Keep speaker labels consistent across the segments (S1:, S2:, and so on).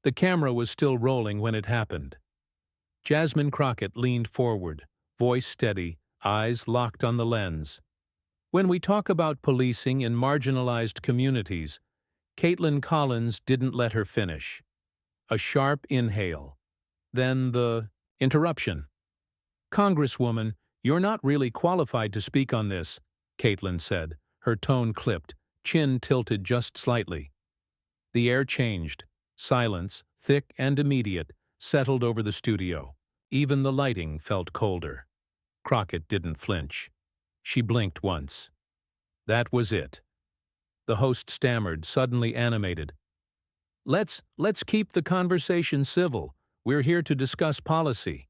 S1: The camera was still rolling when it happened. Jasmine Crockett leaned forward, voice steady, eyes locked on the lens. When we talk about policing in marginalized communities, Kaitlan Collins didn't let her finish. A sharp inhale. Then the interruption. "Congresswoman, you're not really qualified to speak on this," Kaitlan said, her tone clipped, chin tilted just slightly. The air changed. Silence, thick and immediate, settled over the studio. Even the lighting felt colder. Crockett didn't flinch. She blinked once. That was it. The host stammered, suddenly animated. Let's keep the conversation civil. We're here to discuss policy."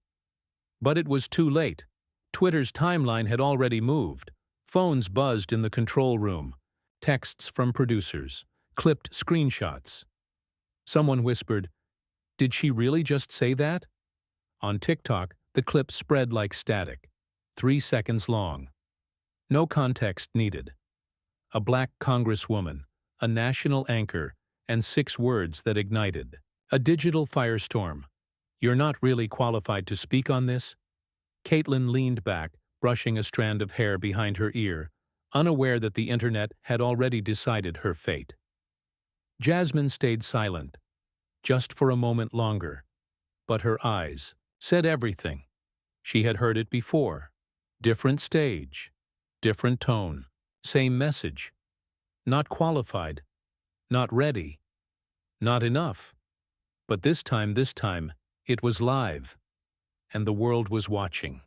S1: But it was too late. Twitter's timeline had already moved. Phones buzzed in the control room. Texts from producers. Clipped screenshots. Someone whispered, "Did she really just say that?" On TikTok, the clip spread like static. 3 seconds long. No context needed. A black congresswoman, a national anchor, and 6 words that ignited. A digital firestorm. "You're not really qualified to speak on this?" Kaitlan leaned back, brushing a strand of hair behind her ear, unaware that the internet had already decided her fate. Jasmine stayed silent, just for a moment longer. But her eyes said everything. She had heard it before. Different stage, different tone, same message. Not qualified, not ready, not enough. But this time, it was live, and the world was watching.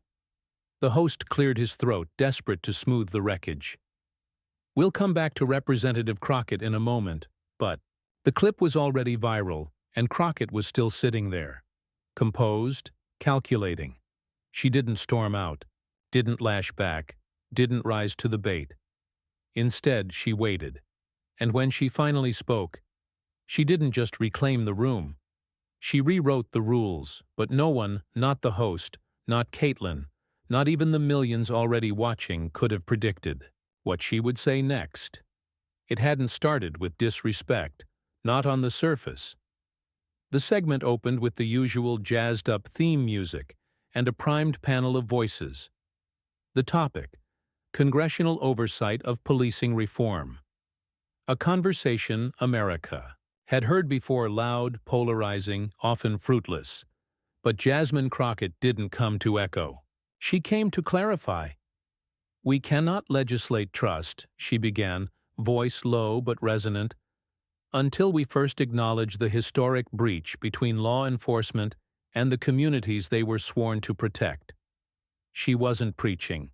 S1: The host cleared his throat, desperate to smooth the wreckage. "We'll come back to Representative Crockett in a moment, but..." The clip was already viral, and Crockett was still sitting there. Composed, calculating. She didn't storm out, didn't lash back, didn't rise to the bait. Instead, she waited. And when she finally spoke, she didn't just reclaim the room. She rewrote the rules, but no one, not the host, not Kaitlan, not even the millions already watching, could have predicted what she would say next. It hadn't started with disrespect, not on the surface. The segment opened with the usual jazzed-up theme music and a primed panel of voices. The topic: Congressional Oversight of Policing Reform. A conversation America had heard before, loud, polarizing, often fruitless. But Jasmine Crockett didn't come to echo. She came to clarify. "We cannot legislate trust," she began, voice low but resonant, "until we first acknowledge the historic breach between law enforcement and the communities they were sworn to protect." She wasn't preaching.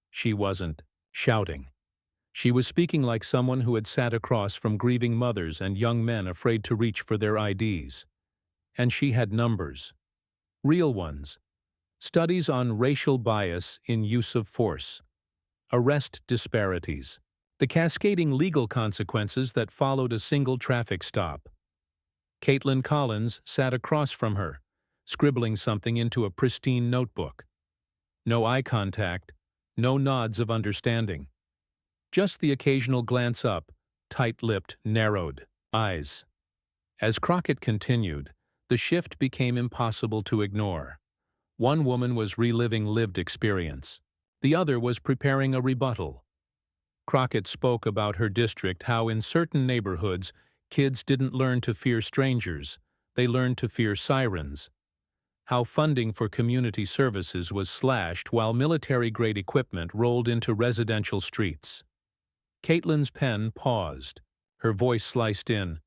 S1: She wasn't shouting. She was speaking like someone who had sat across from grieving mothers and young men afraid to reach for their IDs. And she had numbers. Real ones. Studies on racial bias in use of force. Arrest disparities. The cascading legal consequences that followed a single traffic stop. Kaitlan Collins sat across from her, scribbling something into a pristine notebook. No eye contact, no nods of understanding. Just the occasional glance up, tight-lipped, narrowed eyes. As Crockett continued, the shift became impossible to ignore. One woman was reliving lived experience. The other was preparing a rebuttal. Crockett spoke about her district, how in certain neighborhoods, kids didn't learn to fear strangers, they learned to fear sirens. How funding for community services was slashed while military-grade equipment rolled into residential streets. Kaitlan's pen paused, her voice sliced in.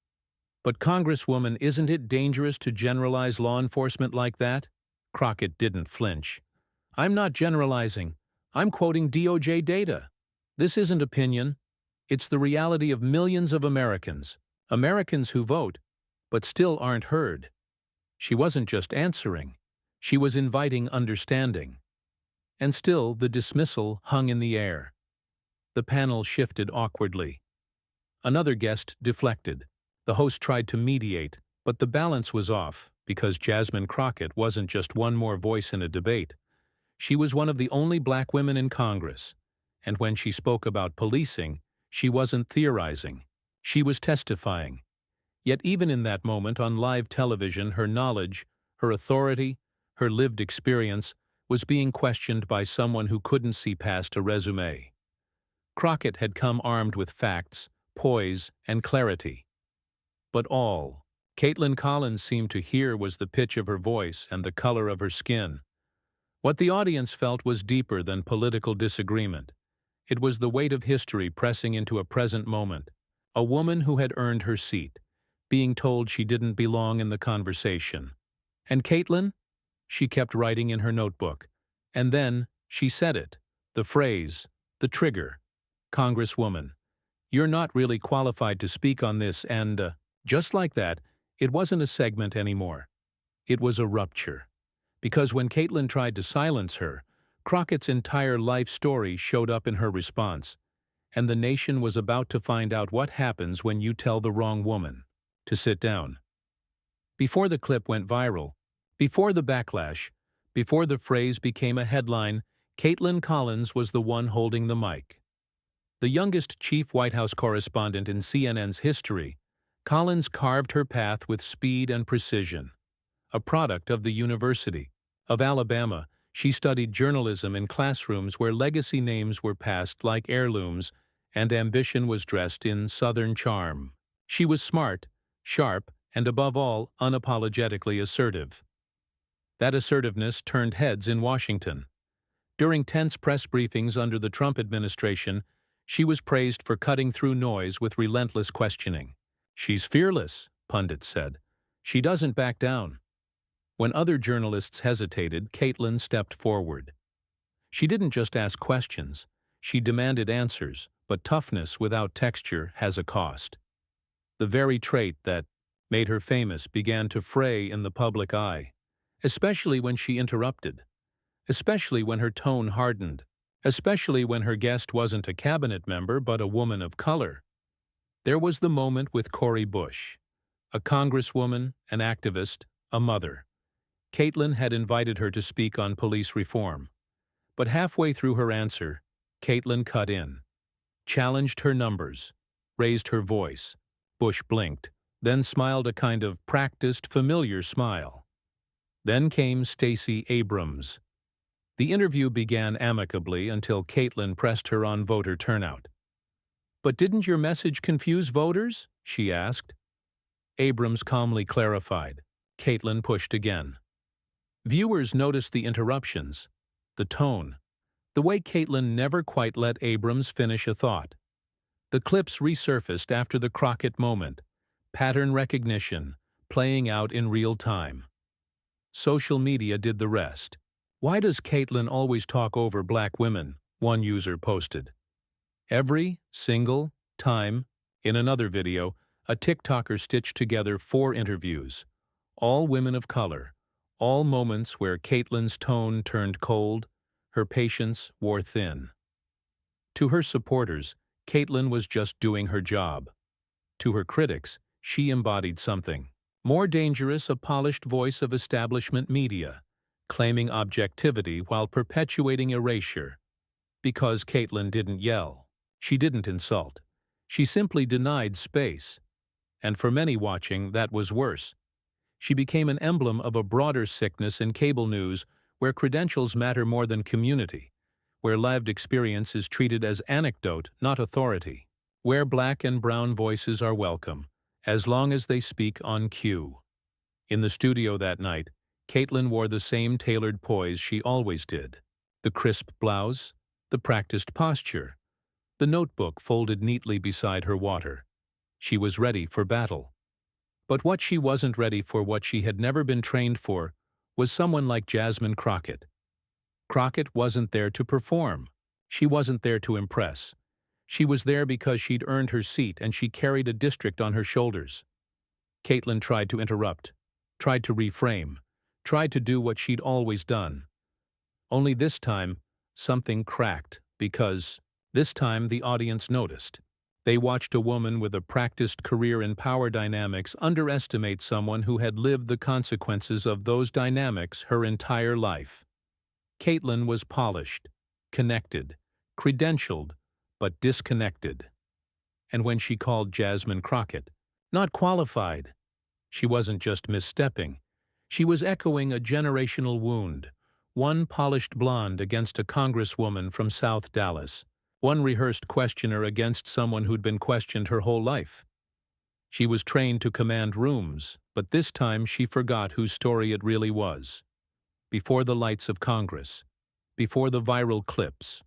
S1: "But Congresswoman, isn't it dangerous to generalize law enforcement like that?" Crockett didn't flinch. "I'm not generalizing. I'm quoting DOJ data. This isn't opinion. It's the reality of millions of Americans. Americans who vote, but still aren't heard." She wasn't just answering. She was inviting understanding. And still the dismissal hung in the air. The panel shifted awkwardly. Another guest deflected. The host tried to mediate, but the balance was off because Jasmine Crockett wasn't just one more voice in a debate. She was one of the only black women in Congress. And when she spoke about policing, she wasn't theorizing. She was testifying. Yet even in that moment on live television, her knowledge, her authority, her lived experience was being questioned by someone who couldn't see past a resume. Crockett had come armed with facts, poise, and clarity. But all Kaitlan Collins seemed to hear was the pitch of her voice and the color of her skin. What the audience felt was deeper than political disagreement. It was the weight of history pressing into a present moment. A woman who had earned her seat, being told she didn't belong in the conversation. And Kaitlan? She kept writing in her notebook. And then, she said it. The phrase, the trigger. Congresswoman, you're not really qualified to speak on this and, just like that, it wasn't a segment anymore. It was a rupture. Because when Kaitlan tried to silence her, Crockett's entire life story showed up in her response, and the nation was about to find out what happens when you tell the wrong woman to sit down. Before the clip went viral, before the backlash, before the phrase became a headline, Kaitlan Collins was the one holding the mic. The youngest chief White House correspondent in CNN's history, Collins carved her path with speed and precision. A product of the University of Alabama, she studied journalism in classrooms where legacy names were passed like heirlooms and ambition was dressed in Southern charm. She was smart, sharp, and above all, unapologetically assertive. That assertiveness turned heads in Washington. During tense press briefings under the Trump administration, she was praised for cutting through noise with relentless questioning. "She's fearless," pundits said. "She doesn't back down." When other journalists hesitated, Kaitlan stepped forward. She didn't just ask questions, she demanded answers, but toughness without texture has a cost. The very trait that made her famous began to fray in the public eye, especially when she interrupted, especially when her tone hardened, especially when her guest wasn't a cabinet member but a woman of color. There was the moment with Cori Bush, a congresswoman, an activist, a mother. Kaitlan had invited her to speak on police reform. But halfway through her answer, Kaitlan cut in, challenged her numbers, raised her voice. Bush blinked, then smiled a kind of practiced, familiar smile. Then came Stacey Abrams. The interview began amicably until Kaitlan pressed her on voter turnout. "But didn't your message confuse voters?" she asked. Abrams calmly clarified. Kaitlan pushed again. Viewers noticed the interruptions, the tone, the way Kaitlan never quite let Abrams finish a thought. The clips resurfaced after the Crockett moment, pattern recognition, playing out in real time. Social media did the rest. "Why does Kaitlan always talk over black women?" one user posted. Every single time, in another video, a TikToker stitched together 4 interviews, all women of color, all moments where Kaitlan's tone turned cold, her patience wore thin. To her supporters, Kaitlan was just doing her job. To her critics, she embodied something more dangerous, a polished voice of establishment media, claiming objectivity while perpetuating erasure. Because Kaitlan didn't yell. She didn't insult. She simply denied space. And for many watching, that was worse. She became an emblem of a broader sickness in cable news where credentials matter more than community, where lived experience is treated as anecdote, not authority, where black and brown voices are welcome, as long as they speak on cue. In the studio that night, Kaitlan wore the same tailored poise she always did. The crisp blouse, the practiced posture, the notebook folded neatly beside her water. She was ready for battle. But what she wasn't ready for, what she had never been trained for, was someone like Jasmine Crockett. Crockett wasn't there to perform. She wasn't there to impress. She was there because she'd earned her seat and she carried a district on her shoulders. Kaitlan tried to interrupt, tried to reframe, tried to do what she'd always done. Only this time, something cracked because this time the audience noticed. They watched a woman with a practiced career in power dynamics underestimate someone who had lived the consequences of those dynamics her entire life. Kaitlan was polished, connected, credentialed, but disconnected. And when she called Jasmine Crockett, Not qualified. She wasn't just misstepping. She was echoing a generational wound. One polished blonde against a congresswoman from South Dallas. One rehearsed questioner against someone who'd been questioned her whole life. She was trained to command rooms, but this time she forgot whose story it really was. Before the lights of Congress, before the viral clips,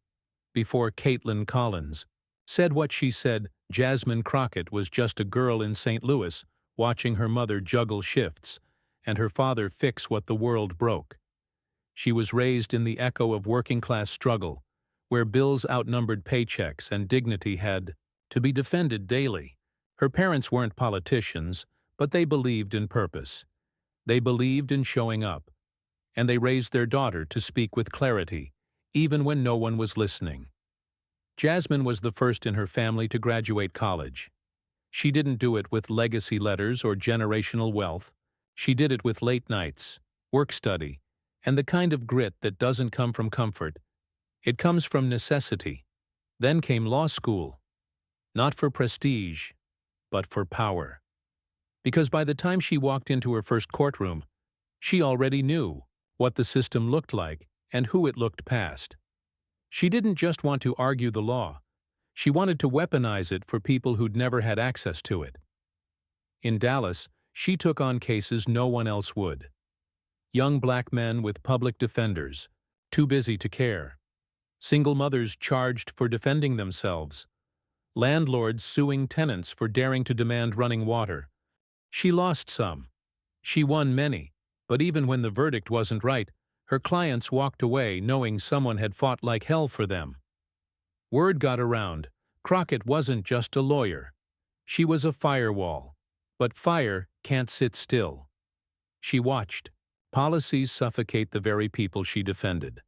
S1: before Kaitlan Collins said what she said, Jasmine Crockett was just a girl in St. Louis watching her mother juggle shifts and her father fix what the world broke. She was raised in the echo of working-class struggle, where bills outnumbered paychecks and dignity had to be defended daily. Her parents weren't politicians, but they believed in purpose. They believed in showing up, and they raised their daughter to speak with clarity, even when no one was listening. Jasmine was the first in her family to graduate college. She didn't do it with legacy letters or generational wealth. She did it with late nights, work study, and the kind of grit that doesn't come from comfort. It comes from necessity. Then came law school. Not for prestige, but for power. Because by the time she walked into her first courtroom, she already knew what the system looked like and who it looked past. She didn't just want to argue the law. She wanted to weaponize it for people who'd never had access to it. In Dallas, she took on cases no one else would. Young black men with public defenders, too busy to care. Single mothers charged for defending themselves. Landlords suing tenants for daring to demand running water. She lost some. She won many, but even when the verdict wasn't right, her clients walked away knowing someone had fought like hell for them. Word got around. Crockett wasn't just a lawyer. She was a firewall. But fire can't sit still. She watched. Policies suffocate the very people she defended.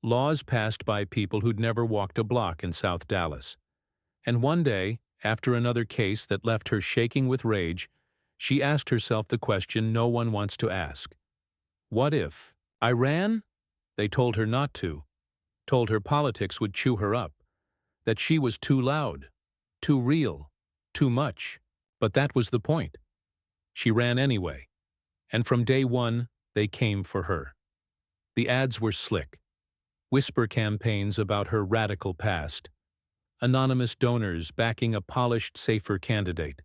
S1: Laws passed by people who'd never walked a block in South Dallas. And one day, after another case that left her shaking with rage, she asked herself the question no one wants to ask. What if I ran? They told her not to. Told her politics would chew her up. That she was too loud, too real, too much. But that was the point. She ran anyway. And from day one, they came for her. The ads were slick. Whisper campaigns about her radical past. Anonymous donors backing a polished, safer candidate.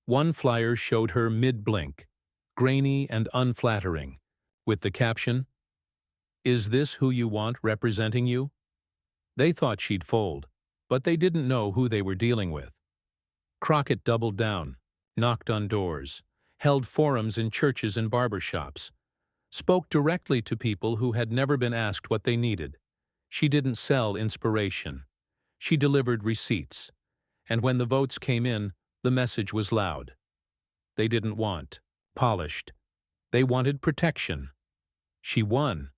S1: One flyer showed her mid-blink, grainy and unflattering, with the caption, "Is this who you want representing you?" They thought she'd fold, but they didn't know who they were dealing with. Crockett doubled down, knocked on doors, held forums in churches and barbershops, spoke directly to people who had never been asked what they needed. She didn't sell inspiration. She delivered receipts. And when the votes came in, the message was loud. They didn't want polished. They wanted protection. She won.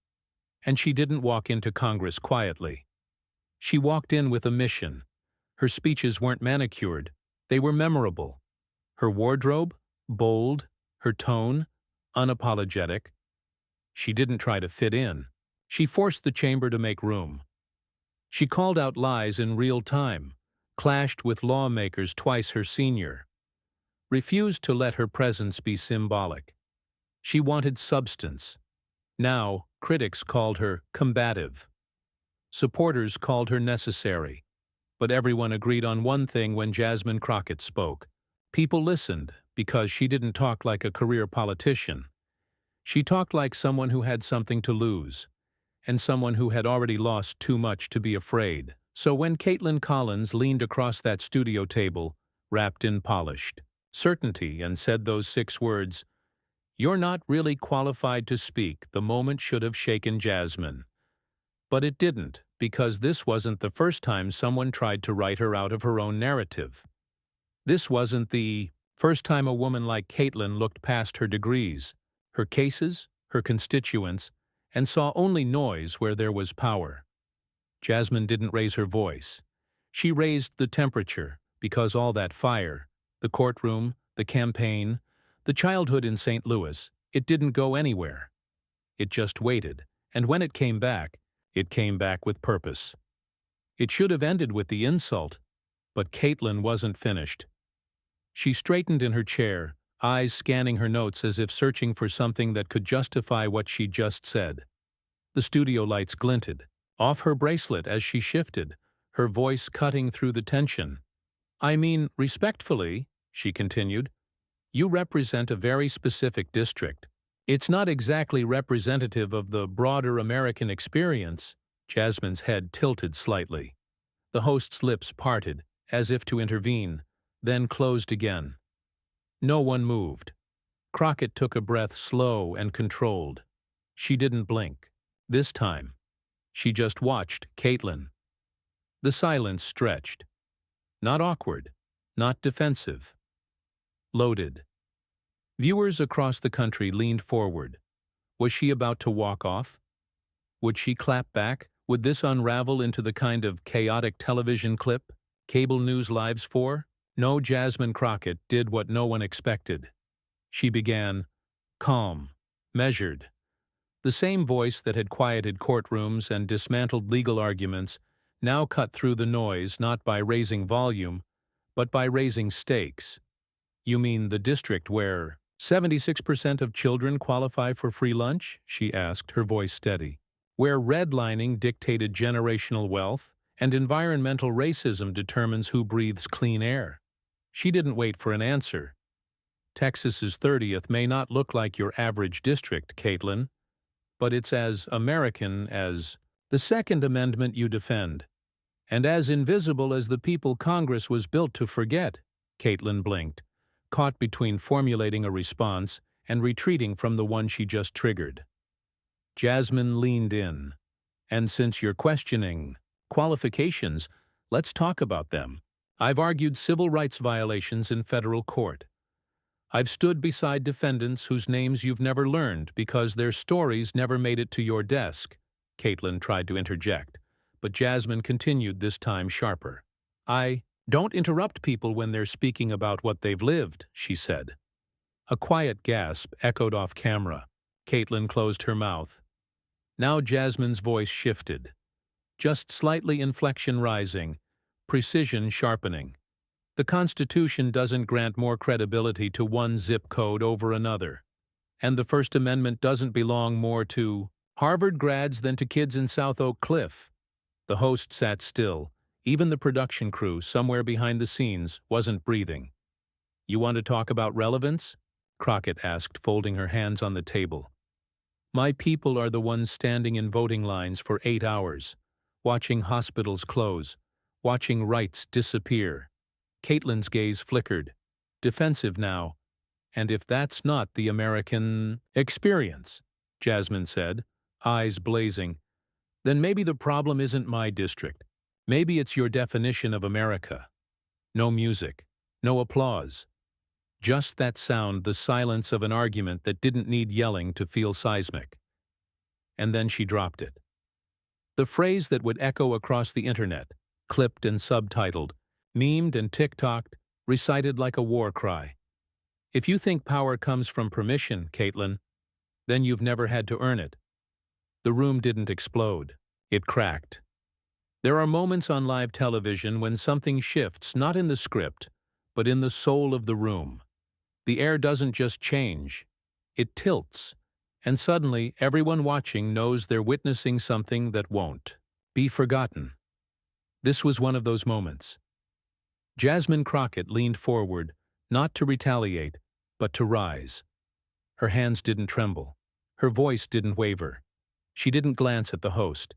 S1: And she didn't walk into Congress quietly. She walked in with a mission. Her speeches weren't manicured. They were memorable. Her wardrobe, bold. Her tone, unapologetic. She didn't try to fit in. She forced the chamber to make room. She called out lies in real time, clashed with lawmakers twice her senior, refused to let her presence be symbolic. She wanted substance. Now, critics called her combative. Supporters called her necessary. But everyone agreed on one thing when Jasmine Crockett spoke. People listened because she didn't talk like a career politician. She talked like someone who had something to lose, and someone who had already lost too much to be afraid. So when Kaitlan Collins leaned across that studio table, wrapped in polished certainty, and said those 6 words, "You're not really qualified to speak," the moment should have shaken Jasmine. But it didn't, because this wasn't the first time someone tried to write her out of her own narrative. This wasn't the first time a woman like Kaitlan looked past her degrees, her cases, her constituents, and saw only noise where there was power. Jasmine didn't raise her voice. She raised the temperature, because all that fire, the courtroom, the campaign, the childhood in St. Louis, it didn't go anywhere. It just waited, and when it came back with purpose. It should have ended with the insult, but Kaitlan wasn't finished. She straightened in her chair, eyes scanning her notes as if searching for something that could justify what she just said. The studio lights glinted off her bracelet as she shifted, her voice cutting through the tension. "I mean, respectfully," she continued, "you represent a very specific district. It's not exactly representative of the broader American experience." Jasmine's head tilted slightly. The host's lips parted, as if to intervene, then closed again. No one moved. Crockett took a breath slow and controlled. She didn't blink. This time, she just watched Kaitlan. The silence stretched. Not awkward, not defensive. Loaded. Viewers across the country leaned forward. Was she about to walk off? Would she clap back? Would this unravel into the kind of chaotic television clip cable news lives for? No, Jasmine Crockett did what no one expected. She began, calm, measured. The same voice that had quieted courtrooms and dismantled legal arguments now cut through the noise not by raising volume, but by raising stakes. "You mean the district where 76% of children qualify for free lunch?" she asked, her voice steady. "Where redlining dictated generational wealth and environmental racism determines who breathes clean air?" She didn't wait for an answer. "Texas's 30th may not look like your average district, Kaitlan, but it's as American as the Second Amendment you defend, and as invisible as the people Congress was built to forget." Kaitlan blinked, caught between formulating a response and retreating from the one she just triggered. Jasmine leaned in. "And since you're questioning qualifications, let's talk about them. I've argued civil rights violations in federal court. I've stood beside defendants whose names you've never learned because their stories never made it to your desk." Kaitlan tried to interject, but Jasmine continued, this time sharper. "I don't interrupt people when they're speaking about what they've lived," she said. A quiet gasp echoed off camera. Kaitlan closed her mouth. Now Jasmine's voice shifted, just slightly, inflection rising, precision sharpening. "The Constitution doesn't grant more credibility to one zip code over another. And the First Amendment doesn't belong more to Harvard grads than to kids in South Oak Cliff." The host sat still. Even the production crew, somewhere behind the scenes, wasn't breathing. "You want to talk about relevance?" Crockett asked, folding her hands on the table. "My people are the ones standing in voting lines for 8 hours, watching hospitals close, watching rights disappear." Caitlin's gaze flickered, defensive now. "And if that's not the American experience," Jasmine said, eyes blazing, "then maybe the problem isn't my district. Maybe it's your definition of America." No music, no applause. Just that sound, the silence of an argument that didn't need yelling to feel seismic. And then she dropped it. The phrase that would echo across the internet, clipped and subtitled, memed and TikToked, recited like a war cry. "If you think power comes from permission, Kaitlan, then you've never had to earn it." The room didn't explode. It cracked. There are moments on live television when something shifts, not in the script, but in the soul of the room. The air doesn't just change, it tilts, and suddenly everyone watching knows they're witnessing something that won't be forgotten. This was one of those moments. Jasmine Crockett leaned forward, not to retaliate, but to rise. Her hands didn't tremble. Her voice didn't waver. She didn't glance at the host.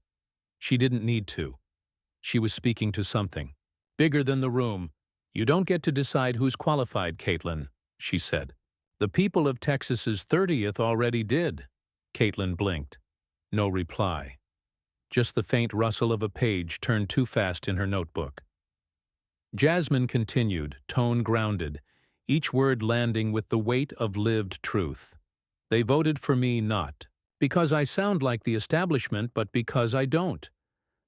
S1: She didn't need to. She was speaking to something bigger than the room. "You don't get to decide who's qualified, Kaitlan," she said. "The people of Texas's 30th already did." Kaitlan blinked. No reply. Just the faint rustle of a page turned too fast in her notebook. Jasmine continued, tone grounded, each word landing with the weight of lived truth. "They voted for me not because I sound like the establishment, but because I don't.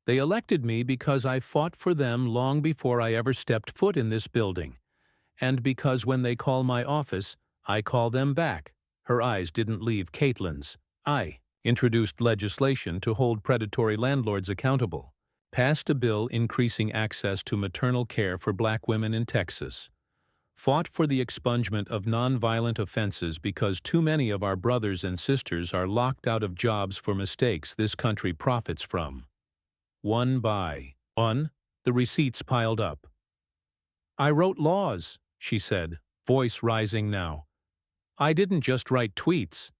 S1: They elected me because I fought for them long before I ever stepped foot in this building. And because when they call my office, I call them back." Her eyes didn't leave Caitlin's. "I introduced legislation to hold predatory landlords accountable, passed a bill increasing access to maternal care for Black women in Texas, fought for the expungement of nonviolent offenses because too many of our brothers and sisters are locked out of jobs for mistakes this country profits from. One by one, the receipts piled up. I wrote laws, she said, voice rising now. I didn't just write tweets.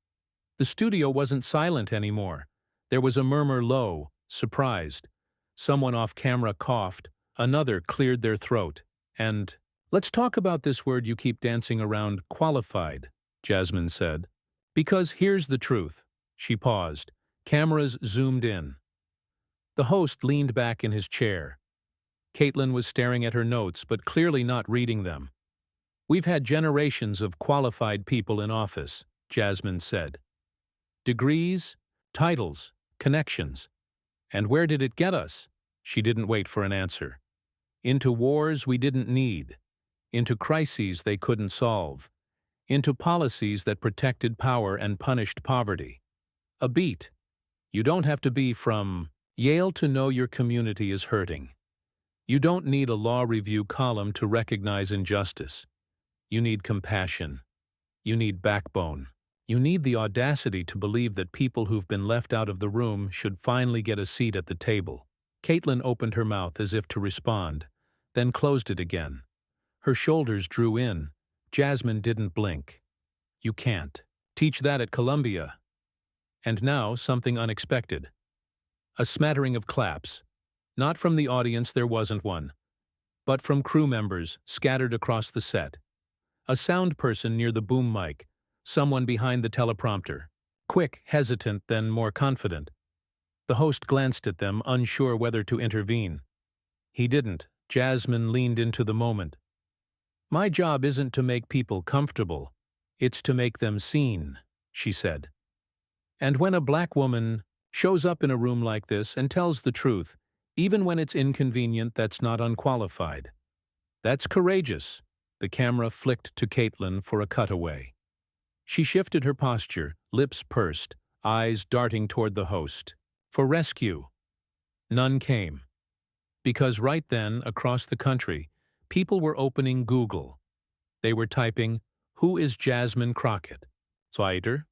S1: The studio wasn't silent anymore. There was a murmur low, surprised. Someone off camera coughed, another cleared their throat, and, let's talk about this word you keep dancing around, qualified, Jasmine said. Because here's the truth. She paused. Cameras zoomed in. The host leaned back in his chair. Kaitlan was staring at her notes, but clearly not reading them. We've had generations of qualified people in office, Jasmine said. Degrees, titles, connections. And where did it get us? She didn't wait for an answer. Into wars we didn't need. Into crises they couldn't solve. Into policies that protected power and punished poverty. A beat. You don't have to be from Yale to know your community is hurting. You don't need a law review column to recognize injustice. You need compassion. You need backbone. You need the audacity to believe that people who've been left out of the room should finally get a seat at the table. Kaitlan opened her mouth as if to respond, then closed it again. Her shoulders drew in. Jasmine didn't blink. You can't teach that at Columbia. And now something unexpected. A smattering of claps. Not from the audience, there wasn't one, but from crew members scattered across the set. A sound person near the boom mic, someone behind the teleprompter. Quick, hesitant, then more confident. The host glanced at them, unsure whether to intervene. He didn't. Jasmine leaned into the moment. My job isn't to make people comfortable. It's to make them seen, she said. And when a black woman shows up in a room like this and tells the truth, even when it's inconvenient, that's not unqualified. That's courageous. The camera flicked to Kaitlan for a cutaway. She shifted her posture, lips pursed, eyes darting toward the host. For rescue. None came. Because right then, across the country, people were opening Google. They were typing, "Who is Jasmine Crockett?" Fighter.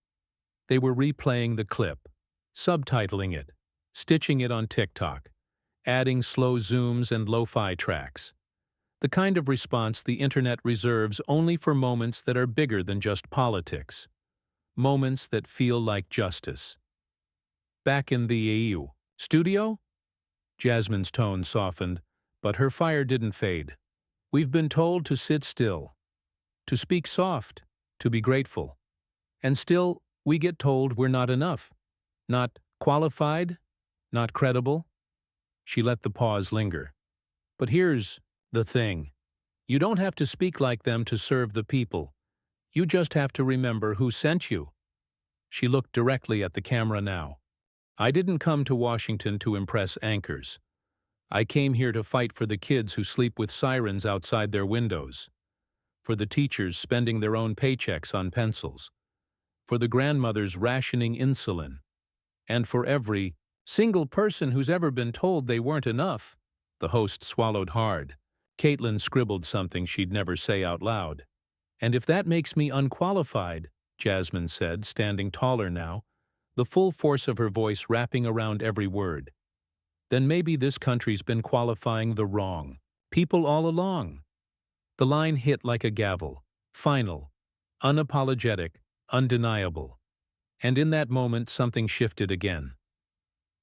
S1: They were replaying the clip, subtitling it, stitching it on TikTok, adding slow zooms and lo-fi tracks. The kind of response the internet reserves only for moments that are bigger than just politics. Moments that feel like justice. Back in the EU studio? Jasmine's tone softened, but her fire didn't fade. We've been told to sit still, to speak soft, to be grateful. And still, we get told we're not enough. Not qualified, not credible. She let the pause linger. But here's the thing. You don't have to speak like them to serve the people. You just have to remember who sent you. She looked directly at the camera now. I didn't come to Washington to impress anchors. I came here to fight for the kids who sleep with sirens outside their windows. For the teachers spending their own paychecks on pencils. For the grandmothers rationing insulin. And for every single person who's ever been told they weren't enough. The host swallowed hard. Kaitlan scribbled something she'd never say out loud. And if that makes me unqualified, Jasmine said, standing taller now, the full force of her voice wrapping around every word, then maybe this country's been qualifying the wrong people all along. The line hit like a gavel, final, unapologetic, undeniable. And in that moment something shifted again.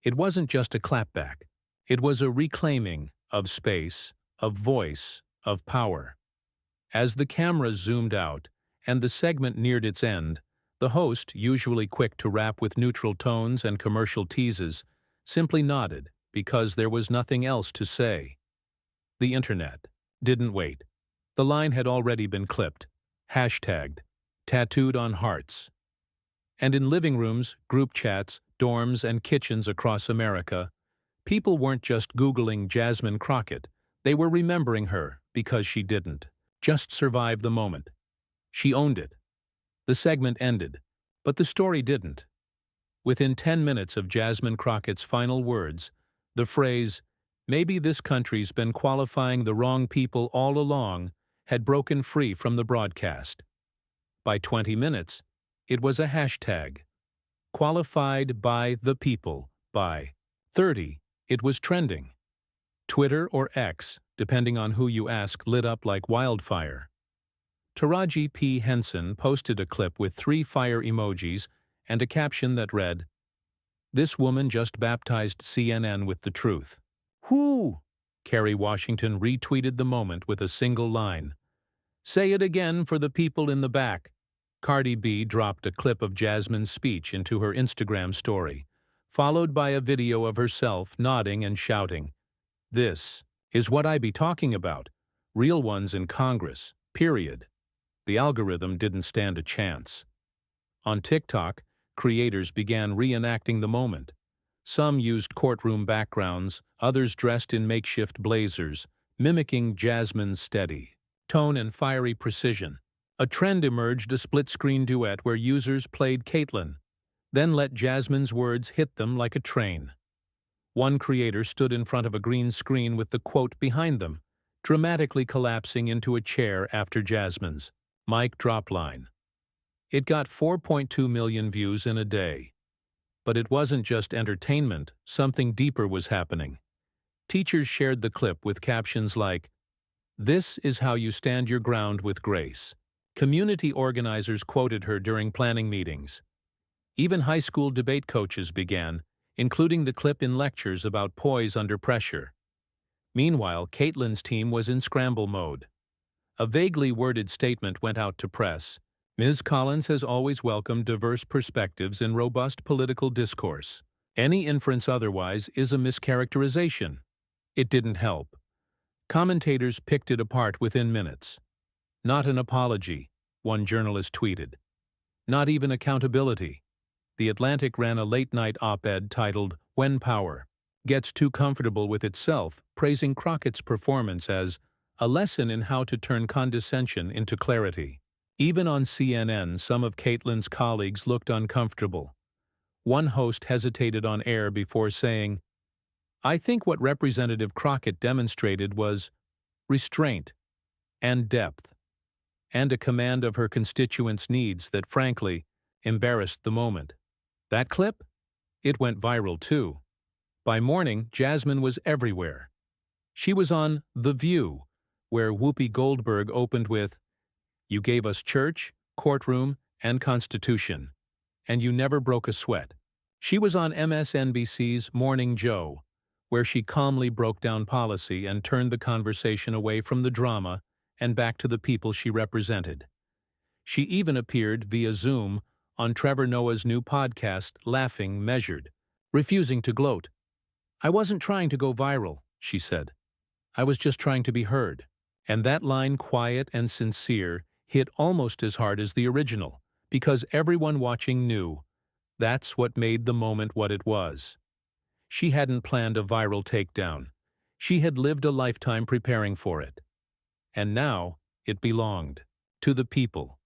S1: It wasn't just a clapback. It was a reclaiming of space, of voice, of power. As the camera zoomed out and the segment neared its end, the host, usually quick to rap with neutral tones and commercial teases, simply nodded because there was nothing else to say. The internet didn't wait. The line had already been clipped, hashtagged, tattooed on hearts. And in living rooms, group chats, dorms, and kitchens across America, people weren't just Googling Jasmine Crockett. They were remembering her because she didn't just survive the moment. She owned it. The segment ended, but the story didn't. Within 10 minutes of Jasmine Crockett's final words, the phrase, "Maybe this country's been qualifying the wrong people all along," had broken free from the broadcast. By 20 minutes, it was a hashtag. Qualified by the people. By 30, it was trending. Twitter or X, depending on who you ask, lit up like wildfire. Taraji P. Henson posted a clip with 3 fire emojis and a caption that read, "This woman just baptized CNN with the truth." Whoo! Kerry Washington retweeted the moment with a single line. "Say it again for the people in the back." Cardi B dropped a clip of Jasmine's speech into her Instagram story, followed by a video of herself nodding and shouting, "This is what I be talking about. Real ones in Congress, period." The algorithm didn't stand a chance. On TikTok, creators began reenacting the moment. Some used courtroom backgrounds, others dressed in makeshift blazers, mimicking Jasmine's steady tone and fiery precision. A trend emerged, a split-screen duet where users played Kaitlan, then let Jasmine's words hit them like a train. One creator stood in front of a green screen with the quote behind them, dramatically collapsing into a chair after Jasmine's mic drop line. It got 4.2 million views in a day. But it wasn't just entertainment, something deeper was happening. Teachers shared the clip with captions like, "This is how you stand your ground with grace." Community organizers quoted her during planning meetings. Even high school debate coaches began, including the clip in lectures about poise under pressure. Meanwhile, Kaitlan's team was in scramble mode. A vaguely worded statement went out to press. Ms. Collins has always welcomed diverse perspectives in robust political discourse. Any inference otherwise is a mischaracterization. It didn't help. Commentators picked it apart within minutes. "Not an apology," one journalist tweeted. "Not even accountability." The Atlantic ran a late-night op-ed titled, "When Power Gets Too Comfortable with Itself," praising Crockett's performance as a lesson in how to turn condescension into clarity. Even on CNN, some of Kaitlan's colleagues looked uncomfortable. One host hesitated on air before saying, "I think what Representative Crockett demonstrated was restraint and depth, and a command of her constituents' needs that frankly embarrassed the moment." That clip? It went viral too. By morning, Jasmine was everywhere. She was on The View, where Whoopi Goldberg opened with, "You gave us church, courtroom, and Constitution, and you never broke a sweat." She was on MSNBC's Morning Joe, where she calmly broke down policy and turned the conversation away from the drama and back to the people she represented. She even appeared via Zoom on Trevor Noah's new podcast, Laughing Measured, refusing to gloat. "I wasn't trying to go viral," she said. "I was just trying to be heard." And that line, quiet and sincere, hit almost as hard as the original, because everyone watching knew that's what made the moment what it was. She hadn't planned a viral takedown. She had lived a lifetime preparing for it. And now it belonged to the people.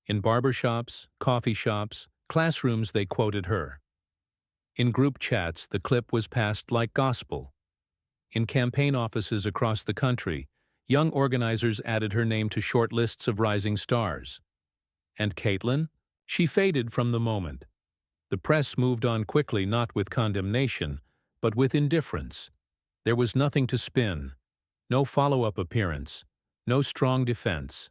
S1: In barbershops, coffee shops, classrooms, they quoted her. In group chats, the clip was passed like gospel. In campaign offices across the country, young organizers added her name to short lists of rising stars. And Kaitlan? She faded from the moment. The press moved on quickly, not with condemnation, but with indifference. There was nothing to spin, no follow-up appearance, no strong defense.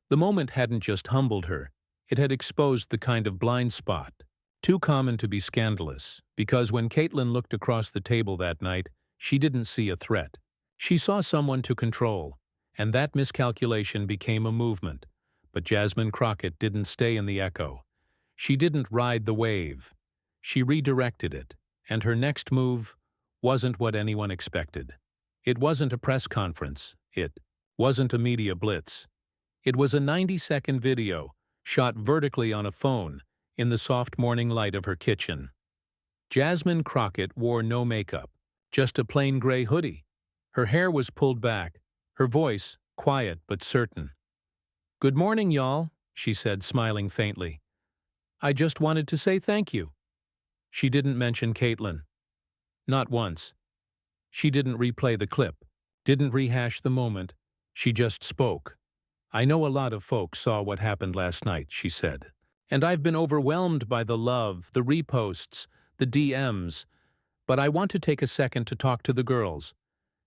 S1: The moment hadn't just humbled her, it had exposed the kind of blind spot, too common to be scandalous, because when Kaitlan looked across the table that night, she didn't see a threat. She saw someone to control, and that miscalculation became a movement. But Jasmine Crockett didn't stay in the echo. She didn't ride the wave. She redirected it, and her next move wasn't what anyone expected. It wasn't a press conference. It wasn't a media blitz. It was a 90-second video, shot vertically on a phone, in the soft morning light of her kitchen. Jasmine Crockett wore no makeup, just a plain gray hoodie. Her hair was pulled back, her voice quiet but certain. "Good morning, y'all," she said, smiling faintly. "I just wanted to say thank you." She didn't mention Kaitlan. Not once. She didn't replay the clip, didn't rehash the moment, She just spoke. "I know a lot of folks saw what happened last night," she said. "And I've been overwhelmed by the love, the reposts, the DMs. But I want to take a second to talk to the girls,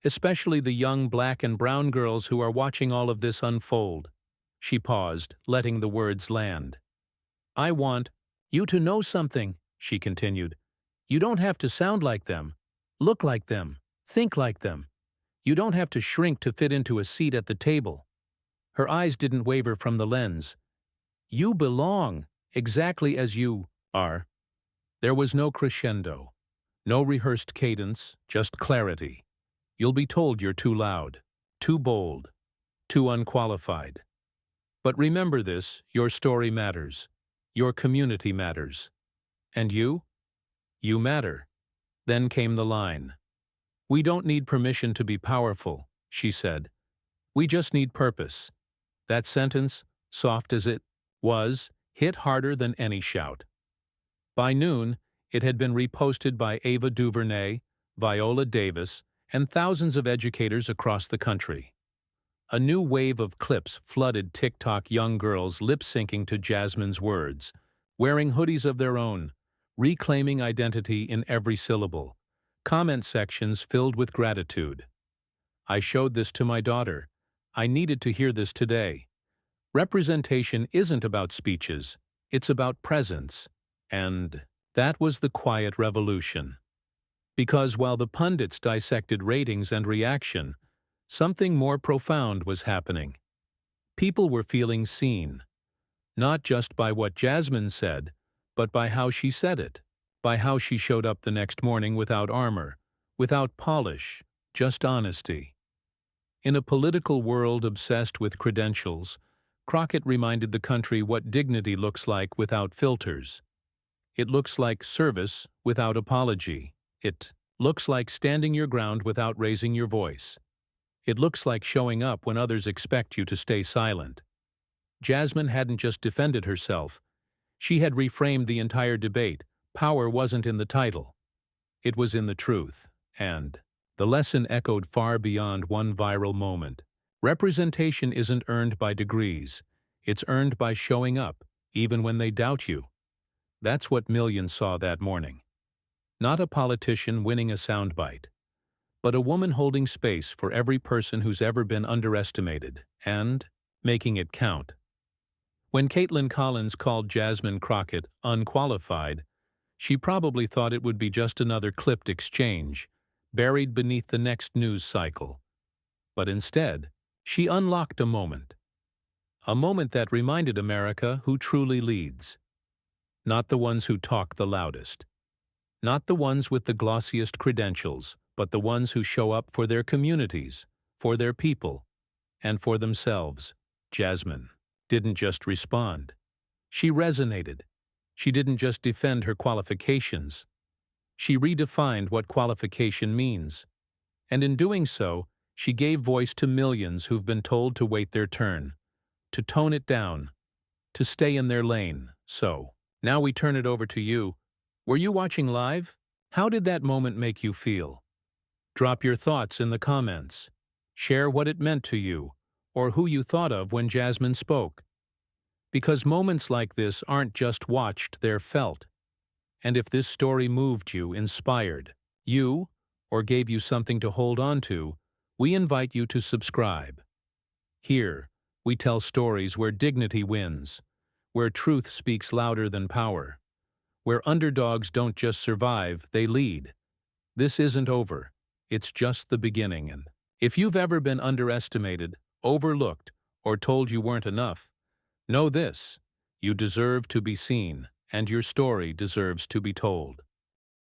S1: especially the young black and brown girls who are watching all of this unfold." She paused, letting the words land. "I want you to know something," she continued. "You don't have to sound like them, look like them, think like them. You don't have to shrink to fit into a seat at the table." Her eyes didn't waver from the lens. "You belong, exactly as you are." There was no crescendo, no rehearsed cadence, just clarity. "You'll be told you're too loud, too bold, too unqualified. But remember this, your story matters. Your community matters. And you? You matter." Then came the line. "We don't need permission to be powerful," she said. "We just need purpose." That sentence, soft as it was, hit harder than any shout. By noon, it had been reposted by Ava DuVernay, Viola Davis, and thousands of educators across the country. A new wave of clips flooded TikTok, young girls lip-syncing to Jasmine's words, wearing hoodies of their own, reclaiming identity in every syllable, comment sections filled with gratitude. "I showed this to my daughter. I needed to hear this today." Representation isn't about speeches, it's about presence. And that was the quiet revolution. Because while the pundits dissected ratings and reaction, something more profound was happening. People were feeling seen, not just by what Jasmine said, but by how she said it, by how she showed up the next morning without armor, without polish, just honesty. In a political world obsessed with credentials, Crockett reminded the country what dignity looks like without filters. It looks like service without apology. It looks like standing your ground without raising your voice. It looks like showing up when others expect you to stay silent. Jasmine hadn't just defended herself. She had reframed the entire debate. Power wasn't in the title. It was in the truth. And the lesson echoed far beyond one viral moment. Representation isn't earned by degrees. It's earned by showing up, even when they doubt you. That's what millions saw that morning. Not a politician winning a soundbite, but a woman holding space for every person who's ever been underestimated, and making it count. When Kaitlan Collins called Jasmine Crockett unqualified, she probably thought it would be just another clipped exchange, buried beneath the next news cycle. But instead, she unlocked a moment that reminded America who truly leads. Not the ones who talk the loudest. Not the ones with the glossiest credentials, but the ones who show up for their communities, for their people, and for themselves. Jasmine didn't just respond. She resonated. She didn't just defend her qualifications. She redefined what qualification means. And in doing so, she gave voice to millions who've been told to wait their turn, to tone it down, to stay in their lane. So, now we turn it over to you. Were you watching live? How did that moment make you feel? Drop your thoughts in the comments. Share what it meant to you, or who you thought of when Jasmine spoke. Because moments like this aren't just watched, they're felt. And if this story moved you, inspired you, or gave you something to hold on to, we invite you to subscribe. Here, we tell stories where dignity wins, where truth speaks louder than power, where underdogs don't just survive, they lead. This isn't over. It's just the beginning. And if you've ever been underestimated, overlooked, or told you weren't enough, know this: you deserve to be seen, and your story deserves to be told.